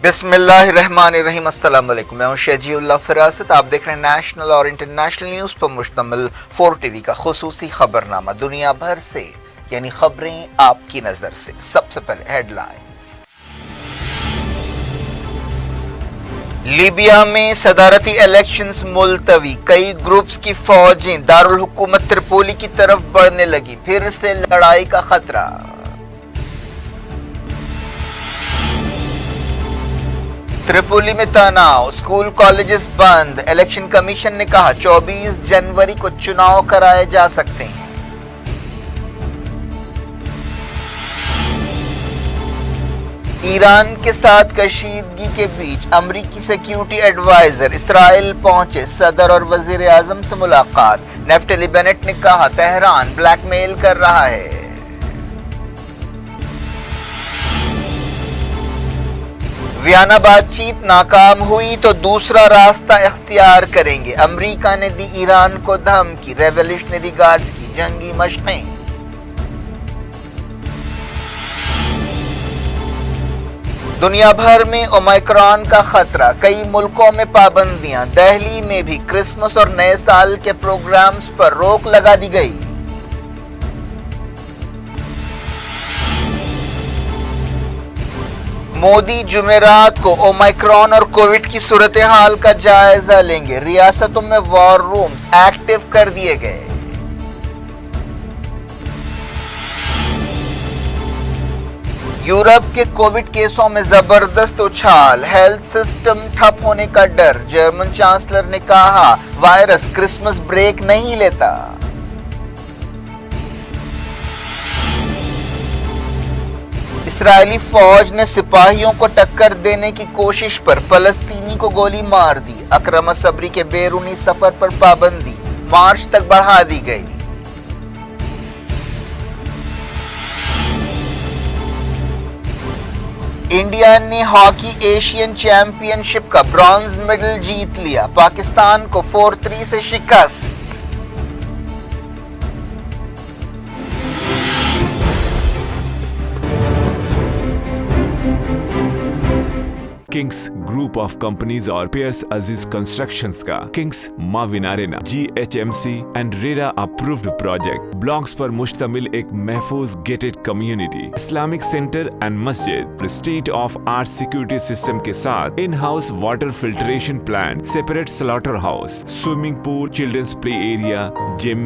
बिस्मिल्लाहिर्रहमानिर्रहीम। अस्सलाम वालेकुम। मैं हूं शजीउल्लाह फिरासत। आप देख रहे हैं नेशनल और इंटरनेशनल न्यूज़ पर मुश्तमिल 4 टीवी का खुसूसी खबरनामा। दुनिया भर से यानी खबरें आपकी नजर से। सबसे पहले हेडलाइंस। लीबिया में सदारती इलेक्शंस मुलतवी, कई ग्रुप्स की फौजें दारुल हुकूमत त्रिपोली की तरफ बढ़ने लगी, फिर से लड़ाई का खतरा। त्रिपोली में तनाव, स्कूल कॉलेजेस बंद। इलेक्शन कमीशन ने कहा 24 जनवरी को चुनाव कराए जा सकते हैं। ईरान के साथ कशीदगी के बीच अमरीकी सिक्योरिटी एडवाइजर इसराइल पहुंचे, सदर और वजीर आजम से मुलाकात। नेफ्टली बेनेट ने कहा तेहरान ब्लैकमेल कर रहा है। वियना बातचीत नाकाम हुई तो दूसरा रास्ता इख्तियार करेंगे, अमेरिका ने दी ईरान को धमकी। रेवोल्यूशनरी गार्ड्स की जंगी मशकें। दुनिया भर में ओमिक्रॉन का खतरा, कई मुल्कों में पाबंदियां। दिल्ली में भी क्रिसमस और नए साल के प्रोग्राम्स पर रोक लगा दी गई। मोदी जुमेरात को ओमिक्रॉन और कोविड की सूरत हाल का जायजा लेंगे। रियासतों में वॉर रूम्स एक्टिव कर दिए गए। यूरोप के कोविड केसों में जबरदस्त उछाल, हेल्थ सिस्टम ठप होने का डर। जर्मन चांसलर ने कहा वायरस क्रिसमस ब्रेक नहीं लेता। इसराइली फौज ने सिपाहियों को टक्कर देने की कोशिश पर फलस्तीनी को गोली मार दी। अकरम सबरी के बैरूनी सफर पर पाबंदी मार्च तक बढ़ा दी गई। इंडिया ने हॉकी एशियन चैंपियनशिप का ब्रॉन्ज मेडल जीत लिया, पाकिस्तान को 4-3 से शिकस्त। किंग्स ग्रुप ऑफ कंपनीज और पियर्स अजीज कंस्ट्रक्शंस का किंग्स माविन arena GHMC and RERA approved project blocks पर मुश्तमिल एक महफूज gated community, Islamic centre and मस्जिद, state of art security system के साथ in house water filtration plant, separate slaughter house, swimming pool, children's play area, gym,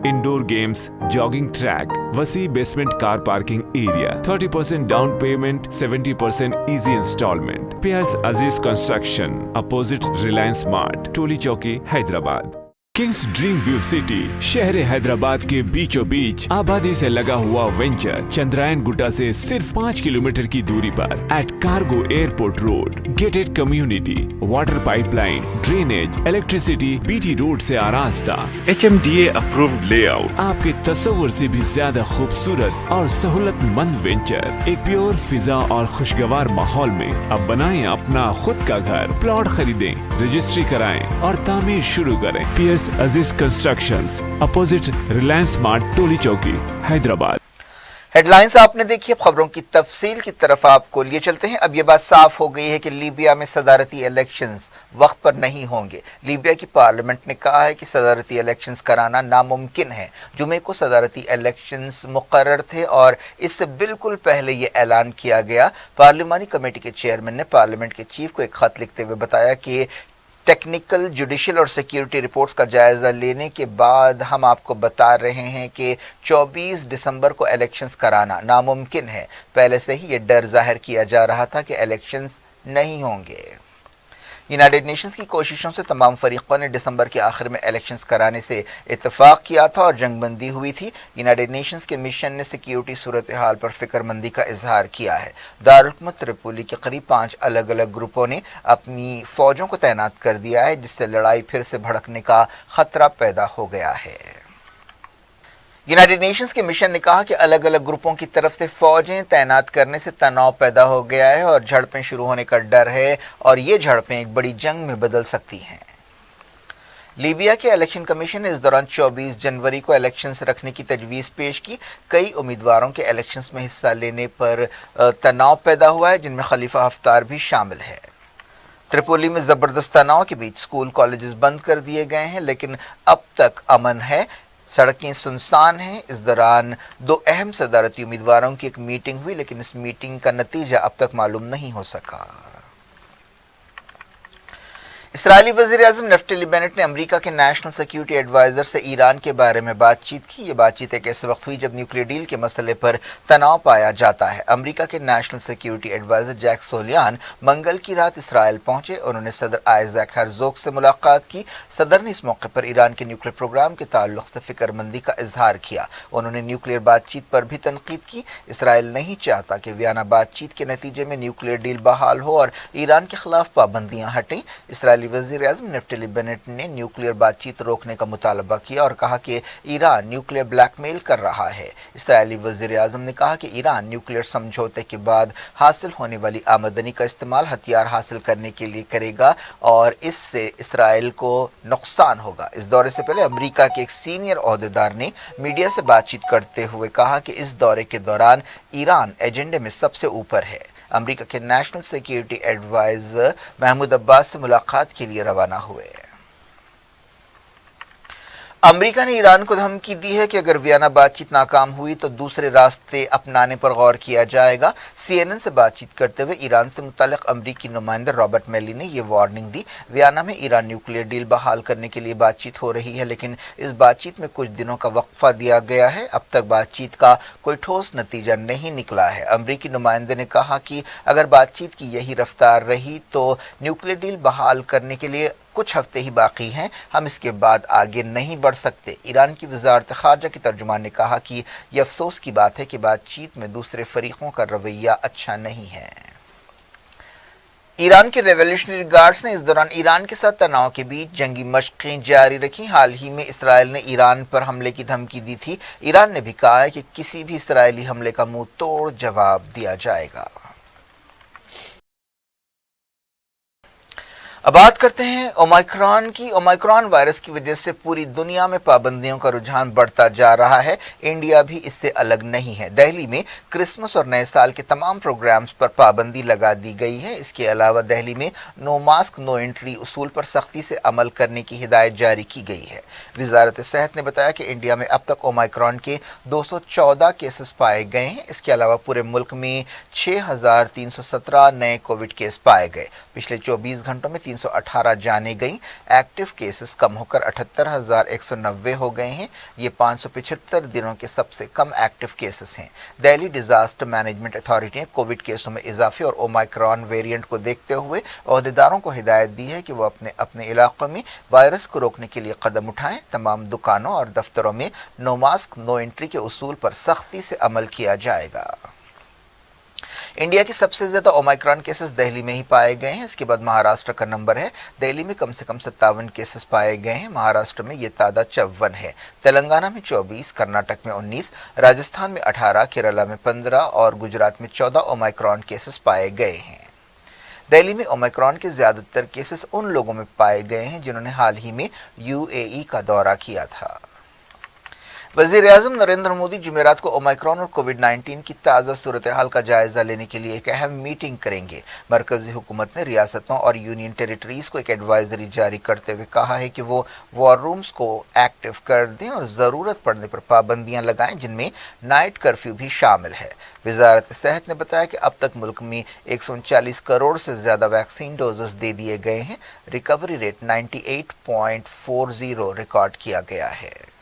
indoor games, jogging track, वसी basement car parking area, 30% down payment, 70% easy instalment. Pierce Aziz construction, opposite Reliance Mart, Toli Chowki, Hyderabad. Kings dream view city, शहर हैदराबाद के बीचों बीच आबादी से लगा हुआ venture, Chandrayaan Gutta से सिर्फ 5 किलोमीटर की दूरी पर at cargo airport road, gated community, water pipeline, drainage, electricity, BT road से आरास्ता, HMDA अप्रूव्ड लेआउट, आपके तस्वुर से भी ज्यादा खूबसूरत और सहूलतमंद वेंचर, एक प्योर फिजा और खुशगवार माहौल में। अब बनाएं अपना खुद का घर, प्लॉट खरीदें, रजिस्ट्री कराएं और तामीर शुरू करें। Piers Aziz constructions, opposite Reliance Mart, Toli Chowki, Hyderabad. Headlines आपने देखी। अब खबरों की तफसील की तरफ आपको लिए चलते हैं। अब यह बात साफ हो गई है कि लीबिया में सदारती इलेक्शंस वक्त पर नहीं होंगे। लीबिया की पार्लियामेंट ने कहा है कि सदारती इलेक्शंस कराना नामुमकिन है। जुमे को सदारती इलेक्शंस मुकर्रर थे और इससे बिल्कुल पहले ये ऐलान किया गया। पार्लिमानी कमेटी के चेयरमैन ने पार्लियामेंट के चीफ को एक खत लिखते हुए बताया कि टेक्निकल, जुडिशल और सिक्योरिटी रिपोर्ट्स का जायज़ा लेने के बाद हम आपको बता रहे हैं कि 24 दिसंबर को इलेक्शंस कराना नामुमकिन है। पहले से ही ये डर जाहिर किया जा रहा था कि इलेक्शंस नहीं होंगे। यूनाइटेड नेशंस की कोशिशों से तमाम फरीकों ने दिसंबर के आखिर में इलेक्शंस कराने से इत्तेफाक किया था और जंगबंदी हुई थी। यूनाइटेड नेशंस के मिशन ने सिक्योरिटी सूरत हाल पर फिक्रमंदी का इजहार किया है। दारुल हुकूमत त्रिपोली के करीब 5 अलग अलग ग्रुपों ने अपनी फौजों को तैनात कर दिया है, जिससे लड़ाई फिर से भड़कने का खतरा पैदा हो गया है। यूनाइटेड नेशंस के मिशन ने कहा कि अलग अलग ग्रुपों की तरफ से फौजें तैनात करने से तनाव पैदा हो गया है और झड़पें शुरू होने का डर है और ये झड़पें एक बड़ी जंग में बदल सकती हैं। लीबिया के इलेक्शन कमीशन ने इस दौरान 24 जनवरी को इलेक्शंस रखने की तजवीज़ पेश की। कई उम्मीदवारों के इलेक्शंस में हिस्सा लेने पर तनाव पैदा हुआ है, जिनमें खलीफा हफ्तार भी शामिल है। त्रिपोली में ज़बरदस्त तनाव के बीच स्कूल कॉलेजेस बंद कर दिए गए हैं, लेकिन अब तक अमन है, सड़कें सुनसान हैं। इस दौरान दो अहम सदारती उम्मीदवारों की एक मीटिंग हुई, लेकिन इस मीटिंग का नतीजा अब तक मालूम नहीं हो सका। इसराइली वज़ीर-ए-आज़म नफ्तली बेनेट ने अमेरिका के नेशनल सिक्योरिटी एडवाइज़र से ईरान के बारे में बातचीत की। ये बातचीत एक ऐसे वक्त हुई जब न्यूक्लियर डील के मसले पर तनाव पाया जाता है। अमेरिका के नेशनल सिक्योरिटी एडवाइज़र जैक सोलियान मंगल की रात इसराइल पहुंचे। उन्होंने सदर आइज़ैक हर्ज़ोग से मुलाकात की। सदर ने इस मौके पर ईरान के न्यूक्लियर प्रोग्राम के ताल्लुक से फिक्रमंदी का इजहार किया। उन्होंने न्यूक्लियर बातचीत पर भी तनकीद की। इसराइल नहीं चाहता कि वियना बातचीत के नतीजे में न्यूक्लियर डील बहाल हो और ईरान के खिलाफ पाबंदियां हटें। इसराइली वज़ीर-ए-आज़म नफ्तली बेनेट ने न्यूक्लियर बातचीत रोकने का मुतालबा किया और कहा कि ईरान न्यूक्लियर ब्लैकमेल कर रहा है। इसराइली वज़ीर-ए-आज़म ने कहा कि ईरान न्यूक्लियर समझौते के बाद हासिल होने वाली आमदनी का इस्तेमाल हथियार हासिल करने के लिए करेगा और इससे इसराइल को नुकसान होगा। इस दौरे से पहले अमेरिका के एक सीनियर ओहदेदार ने मीडिया से बातचीत करते हुए कहा कि इस दौरे के दौरान ईरान एजेंडे में सबसे ऊपर है। अमेरिका के national security adviser Mahmoud Abbas से मुलाकात के लिए रवाना हुए। अमेरिका ने ईरान को धमकी दी है कि अगर वियना बातचीत नाकाम हुई तो दूसरे रास्ते अपनाने पर गौर किया जाएगा। CNN से बातचीत करते हुए ईरान से मुतल्लिक़ अमरीकी नुमाइंदा रॉबर्ट मेली ने यह वार्निंग दी। वियना में ईरान न्यूक्लियर डील बहाल करने के लिए बातचीत हो रही है, लेकिन इस बातचीत में कुछ दिनों का वक्फा दिया गया है। अब तक बातचीत का कोई ठोस नतीजा नहीं निकला है। अमरीकी नुमाइंदे ने कहा कि अगर बातचीत की यही रफ्तार रही तो न्यूक्लियर डील बहाल करने के लिए कुछ हफ्ते ही बाकी हैं, हम इसके बाद आगे नहीं बढ़ सकते। ईरान की वज़ारत ख़ारजा के तर्जुमान ने कहा कि यह अफसोस की बात है कि बातचीत में दूसरे फरीकों का रवैया अच्छा नहीं है। ईरान के रेवोल्यूशनरी गार्ड्स ने इस दौरान ईरान के साथ तनाव के बीच जंगी मशक़ें जारी रखी। हाल ही में इसराइल ने ईरान पर हमले की धमकी दी थी। ईरान ने भी कहा है कि किसी भी इसराइली हमले का मुंह तोड़ जवाब दिया जाएगा। अब बात करते हैं ओमाइक्रॉन की। ओमाइक्रॉन वायरस की वजह से पूरी दुनिया में पाबंदियों का रुझान बढ़ता जा रहा है। इंडिया भी इससे अलग नहीं है। दिल्ली में क्रिसमस और नए साल के तमाम प्रोग्राम्स पर पाबंदी लगा दी गई है। इसके अलावा दिल्ली में नो मास्क नो एंट्री उसूल पर सख्ती से अमल करने की हिदायत जारी की गई है। वज़ारत सेहत ने बताया कि इंडिया में अब तक ओमाइक्रॉन के 214 केसेस पाए गए हैं। इसके अलावा पूरे मुल्क में 6,317 नए कोविड केस पाए गए। पिछले 24 घंटों में 318 जाने गई। एक्टिव केसेस कम होकर 78,190 हो गए हैं। ये 575 दिनों के सबसे कम एक्टिव केसेस हैं। दिल्ली डिजास्टर मैनेजमेंट अथॉरिटी ने कोविड केसों में इजाफे और ओमाइक्रॉन वेरिएंट को देखते हुए अहदेदारों को हिदायत दी है कि वो अपने अपने इलाकों में वायरस को रोकने के लिए कदम उठाएं। तमाम दुकानों और दफ्तरों में नो मास्क नो एंट्री के उसूल पर सख्ती से अमल किया जाएगा। इंडिया के सबसे ज्यादा ओमाइक्रॉन केसेस दिल्ली में ही पाए गए हैं। इसके बाद महाराष्ट्र का नंबर है। दिल्ली में कम से कम 57 केसेस पाए गए हैं। महाराष्ट्र में ये तादाद 54 है। तेलंगाना में 24, कर्नाटक में 19, राजस्थान में 18, केरला में 15 और गुजरात में 14 ओमाइक्रॉन केसेस पाए गए हैं। दिल्ली में ओमाइक्रॉन के ज्यादातर केसेस उन लोगों में पाए गए हैं जिन्होंने हाल ही में UAE का दौरा किया था। वज़ीर-ए-आज़म नरेंद्र मोदी जुमेरात को ओमाइक्रॉन और कोविड-19 की ताज़ा सूरत हाल का जायजा लेने के लिए एक अहम मीटिंग करेंगे। मरकजी हुकूमत ने रियासतों और यूनियन टेरिटरीज को एक एडवाइजरी जारी करते हुए कहा है कि वो वॉर रूम्स को एक्टिव कर दें और ज़रूरत पड़ने पर पाबंदियां लगाएं, जिनमें नाइट कर्फ्यू भी शामिल है। वज़ारत सेहत ने बताया कि अब तक मुल्क में 139 करोड़ से ज़्यादा वैक्सीन डोजेस दे दिए गए हैं। रिकवरी रेट 98.40 रिकॉर्ड किया गया है।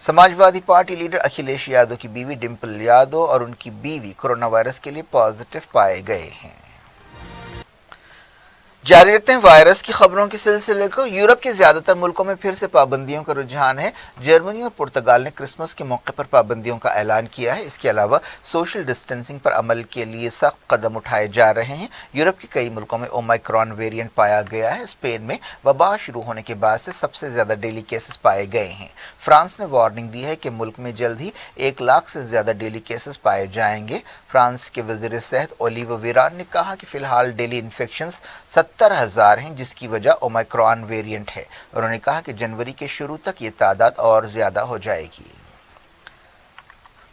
समाजवादी पार्टी लीडर अखिलेश यादव की बीवी डिम्पल यादव और उनकी बीवी कोरोना वायरस के लिए पॉजिटिव पाए गए हैं। जारी रखते हैं वायरस की खबरों के सिलसिले को। यूरोप के ज्यादातर मुल्कों में फिर से पाबंदियों का रुझान है। जर्मनी और पुर्तगाल ने क्रिसमस के मौके पर पाबंदियों का ऐलान किया है। इसके अलावा सोशल डिस्टेंसिंग पर अमल के लिए सख्त कदम उठाए जा रहे हैं। यूरोप के कई मुल्कों में ओमाइक्रॉन वेरिएंट पाया गया है। स्पेन में वबा शुरू होने के बाद से सबसे ज्यादा डेली केसेस पाए गए हैं। फ्रांस ने वार्निंग दी है कि मुल्क में जल्द ही 1 लाख से ज्यादा डेली केसेस पाए जाएंगे। फ्रांस के वजीर सेहत ओलिविये वेरान ने कहा कि फिलहाल डेली इन्फेक्शंस 72,000 ہیں, جس کی وجہ اومیکرون ویریئنٹ ہے. انہوں نے کہا کہ جنوری کے شروع تک یہ تعداد اور زیادہ ہو جائے گی.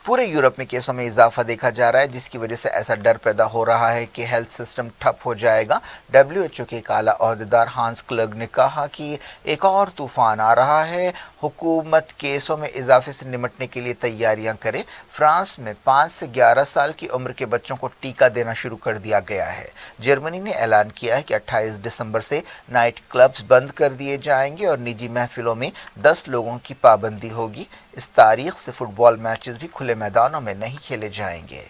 پورے یورپ میں کیسوں میں اضافہ دیکھا جا رہا ہے, جس کی وجہ سے ایسا ڈر پیدا ہو رہا ہے کہ ہیلتھ سسٹم ٹھپ ہو جائے گا. WHO کے ایک اعلیٰ عہدیدار ہانس کلگ نے کہا کہ ایک اور طوفان آ رہا ہے. حکومت کیسوں میں اضافے سے نمٹنے کے لیے تیاریاں کرے. فرانس میں 5 سے 11 سال کی عمر کے بچوں کو ٹیکہ دینا شروع کر دیا گیا ہے. جرمنی نے اعلان کیا ہے کہ 28 دسمبر سے نائٹ کلبز بند کر دیے جائیں گے اور نجی محفلوں میں 10 لوگوں کی پابندی ہوگی. اس تاریخ سے فٹ بال میچز بھی کھلے میدانوں میں نہیں کھیلے جائیں گے.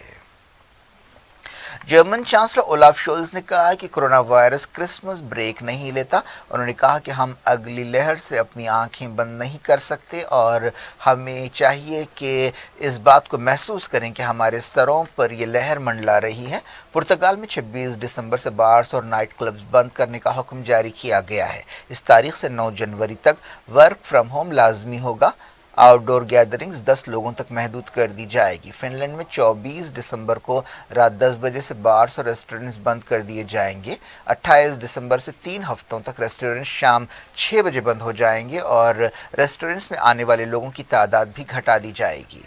جرمن چانسلر اولاف شولز نے کہا کہ کرونا وائرس کرسمس بریک نہیں لیتا. انہوں نے کہا کہ ہم اگلی لہر سے اپنی آنکھیں بند نہیں کر سکتے اور ہمیں چاہیے کہ اس بات کو محسوس کریں کہ ہمارے سروں پر یہ لہر منڈلا رہی ہے. پرتگال میں 26 دسمبر سے بارز اور نائٹ کلبز بند کرنے کا حکم جاری کیا گیا ہے. اس تاریخ سے 9 جنوری تک ورک فرام ہوم لازمی ہوگا. آؤٹ ڈور گیدرنگز 10 لوگوں تک محدود کر دی جائے گی. فن لینڈ میں 24 دسمبر کو رات 10 بجے سے بارز اور ریسٹورنٹس بند کر دیے جائیں گے. 28 دسمبر سے 3 ہفتوں تک ریسٹورنٹس شام 6 بجے بند ہو جائیں گے اور ریسٹورنٹس میں آنے والے لوگوں کی تعداد بھی گھٹا دی جائے گی.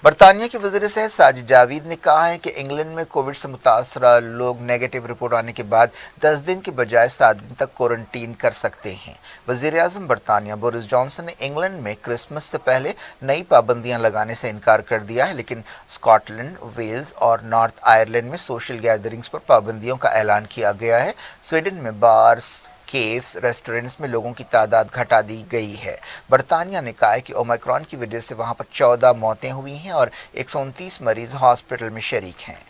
برطانیہ کے وزیر صحت ساجد جاوید نے کہا ہے کہ انگلینڈ میں کووڈ سے متاثرہ لوگ نیگیٹو رپورٹ آنے کے بعد 10 دن کے بجائے 7 دن تک کوارنٹین کر سکتے ہیں. وزیر اعظم برطانیہ بورس جانسن نے انگلینڈ میں کرسمس سے پہلے نئی پابندیاں لگانے سے انکار کر دیا ہے, لیکن اسکاٹ لینڈ, ویلز اور نارتھ آئرلینڈ میں سوشل گیدرنگز پر پابندیوں کا اعلان کیا گیا ہے. سویڈن میں بارز, کیفز, ریسٹورنٹس میں لوگوں کی تعداد گھٹا دی گئی ہے. برطانیہ نے کہا ہے کہ اومیکرون کی وجہ سے وہاں پر 14 موتیں ہوئی ہیں اور 129 مریض ہاسپٹل میں شریک ہیں.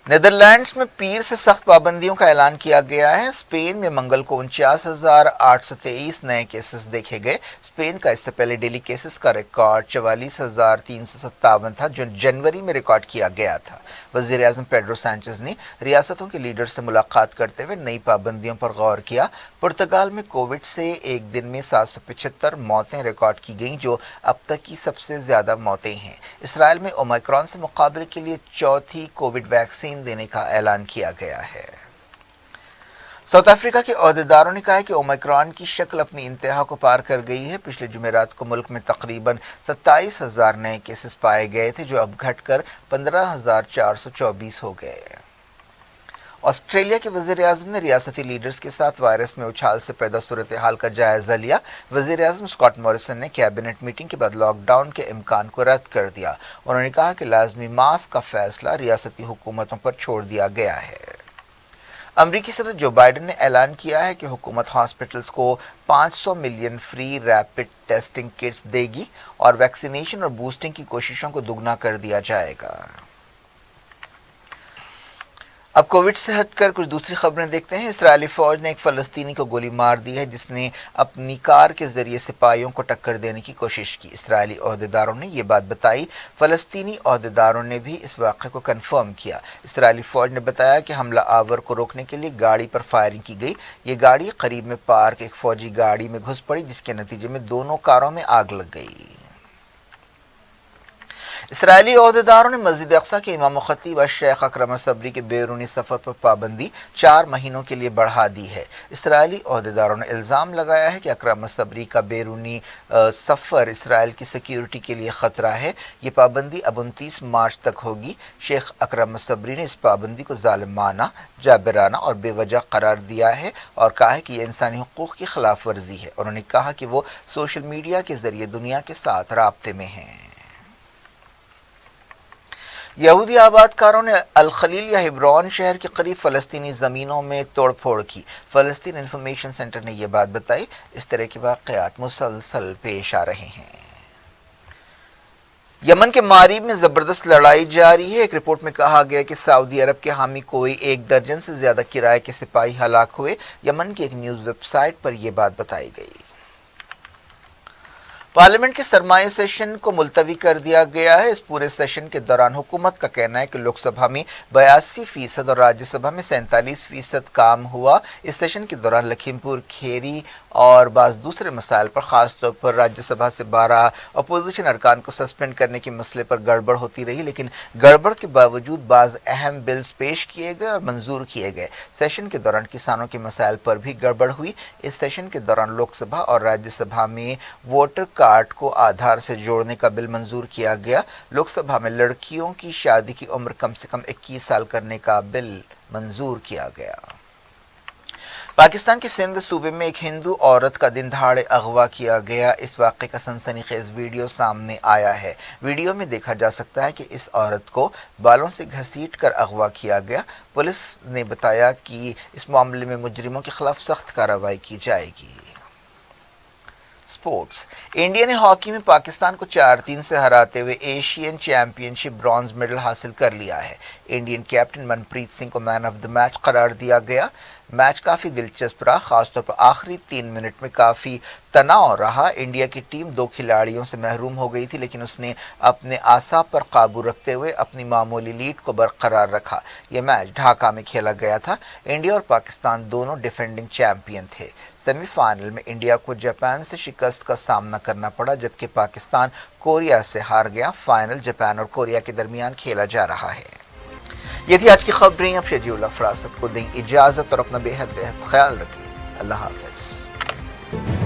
نیدرلینڈز میں پیر سے سخت پابندیوں کا اعلان کیا گیا ہے. اسپین میں منگل کو 49,823 نئے کیسز دیکھے گئے. اسپین کا اس سے پہلے ڈیلی کیسز کا ریکارڈ 44,357 تھا جو جنوری میں ریکارڈ کیا گیا تھا. وزیر اعظم پیڈرو سانچز نے ریاستوں کے لیڈر سے ملاقات کرتے ہوئے نئی پابندیوں پر غور کیا. پرتگال میں کووڈ سے ایک دن میں 775 موتیں ریکارڈ کی گئیں جو اب تک کی سب سے زیادہ موتیں ہیں. اسرائیل میں اومیکرون سے مقابلے کے لیے چوتھی کووڈ ویکسین دینے کا اعلان کیا گیا ہے. ساؤتھ افریقہ کے عہدیداروں نے کہا ہے کہ اومیکرون کی شکل اپنی انتہا کو پار کر گئی ہے. پچھلے جمعرات کو ملک میں تقریباً 27,000 نئے کیسز پائے گئے تھے جو اب گھٹ کر 15,424 ہو گئے. آسٹریلیا کے وزیر اعظم نے ریاستی لیڈرز کے ساتھ وائرس میں اچھال سے پیدا صورتحال کا جائزہ لیا. وزیر اعظم اسکاٹ موریسن نے کیبنٹ میٹنگ کے بعد لاک ڈاؤن کے امکان کو رد کر دیا. انہوں نے کہا کہ لازمی ماسک کا فیصلہ ریاستی حکومتوں پر چھوڑ دیا گیا ہے. امریکی صدر جو بائیڈن نے اعلان کیا ہے کہ حکومت ہاسپٹلز کو 500 million free rapid testing kits دے گی اور ویکسینیشن اور بوسٹنگ کی کوششوں کو دگنا کر دیا جائے گا. اب کووڈ سے ہٹ کر کچھ دوسری خبریں دیکھتے ہیں. اسرائیلی فوج نے ایک فلسطینی کو گولی مار دی ہے جس نے اپنی کار کے ذریعے سپاہیوں کو ٹکر دینے کی کوشش کی. اسرائیلی عہدیداروں نے یہ بات بتائی. فلسطینی عہدیداروں نے بھی اس واقعے کو کنفرم کیا. اسرائیلی فوج نے بتایا کہ حملہ آور کو روکنے کے لیے گاڑی پر فائرنگ کی گئی. یہ گاڑی قریب میں پارک ایک فوجی گاڑی میں گھس پڑی جس کے نتیجے میں دونوں کاروں میں آگ لگ گئی. اسرائیلی عہدیداروں نے مسجد اقصی کے امام و خطیب شیخ اکرم صبری کے بیرونی سفر پر پابندی 4 مہینوں کے لیے بڑھا دی ہے. اسرائیلی عہدیداروں نے الزام لگایا ہے کہ اکرم صبری کا بیرونی سفر اسرائیل کی سیکیورٹی کے لیے خطرہ ہے. یہ پابندی اب 29 مارچ تک ہوگی. شیخ اکرم صبری نے اس پابندی کو ظالمانہ, جابرانہ اور بے وجہ قرار دیا ہے اور کہا ہے کہ یہ انسانی حقوق کی خلاف ورزی ہے. انہوں نے کہا کہ وہ سوشل میڈیا کے ذریعے دنیا کے ساتھ رابطے میں ہیں. یہودی آباد کاروں نے الخلیل یا ہبرون شہر کے قریب فلسطینی زمینوں میں توڑ پھوڑ کی. فلسطین انفارمیشن سینٹر نے یہ بات بتائی. اس طرح کے واقعات مسلسل پیش آ رہے ہیں. یمن کے ماریب میں زبردست لڑائی جاری ہے. ایک رپورٹ میں کہا گیا کہ سعودی عرب کے حامی کوئی 1 درجن سے زیادہ کرائے کے سپاہی ہلاک ہوئے. یمن کی ایک نیوز ویب سائٹ پر یہ بات بتائی گئی. पार्लियामेंट के सरमाई सेशन को मुलतवी कर दिया गया है। इस पूरे सेशन के दौरान हुकूमत का कहना है कि लोकसभा में 82% और राज्यसभा में 47% काम हुआ। इस सेशन के दौरान लखीमपुर खेरी और बाज़ दूसरे मसाइल पर, ख़ास तौर पर राज्यसभा से 12 अपोजिशन अरकान को सस्पेंड करने के मसले पर गड़बड़ होती रही, लेकिन गड़बड़ के बावजूद बाज़ अहम बिल्स पेश किए गए और मंजूर किए गए। सेशन के दौरान किसानों के मसाइल पर भी गड़बड़ हुई। इस सेशन के दौरान लोकसभा और राज्यसभा में वोटर कार्ड को आधार से जोड़ने का बिल मंजूर किया गया। लोकसभा में लड़कियों की शादी की उम्र कम से कम 21 साल करने का बिल मंजूर किया गया। पाकिस्तान के सिंध सूबे में एक हिंदू औरत का दिन दहाड़े अगवा किया गया। इस वाक़े का सनसनीखेज वीडियो सामने आया है। वीडियो में देखा जा सकता है कि इस औरत को बालों से घसीट कर अगवा किया गया। पुलिस ने बताया कि इस मामले में मुजरिमों के खिलाफ सख्त कार्रवाई की जाएगी। स्पोर्ट्स। इंडिया ने हॉकी में पाकिस्तान को 4-3 से हराते हुए एशियन चैंपियनशिप ब्रॉन्ज मेडल हासिल कर लिया है। इंडियन कैप्टन मनप्रीत सिंह को मैन ऑफ द मैच करार दिया गया। मैच काफ़ी दिलचस्प रहा, खासतौर पर आखिरी 3 मिनट में काफ़ी तनाव रहा। इंडिया की टीम 2 खिलाड़ियों से महरूम हो गई थी, लेकिन उसने अपने आसाब पर काबू रखते हुए अपनी मामूली लीड को बरकरार रखा। यह मैच ढाका में खेला गया था। इंडिया और पाकिस्तान दोनों डिफेंडिंग चैंपियन थे। सेमीफाइनल में इंडिया को जापान से शिकस्त का सामना करना पड़ा, जबकि पाकिस्तान कोरिया से हार गया। फाइनल जापान और कोरिया के दरमियान खेला जा रहा है। ये थी आज की खबरें। अब शजीउल फरासत को दें इजाज़त और अपना बेहद ख्याल रखें। अल्लाह हाफ़िज़।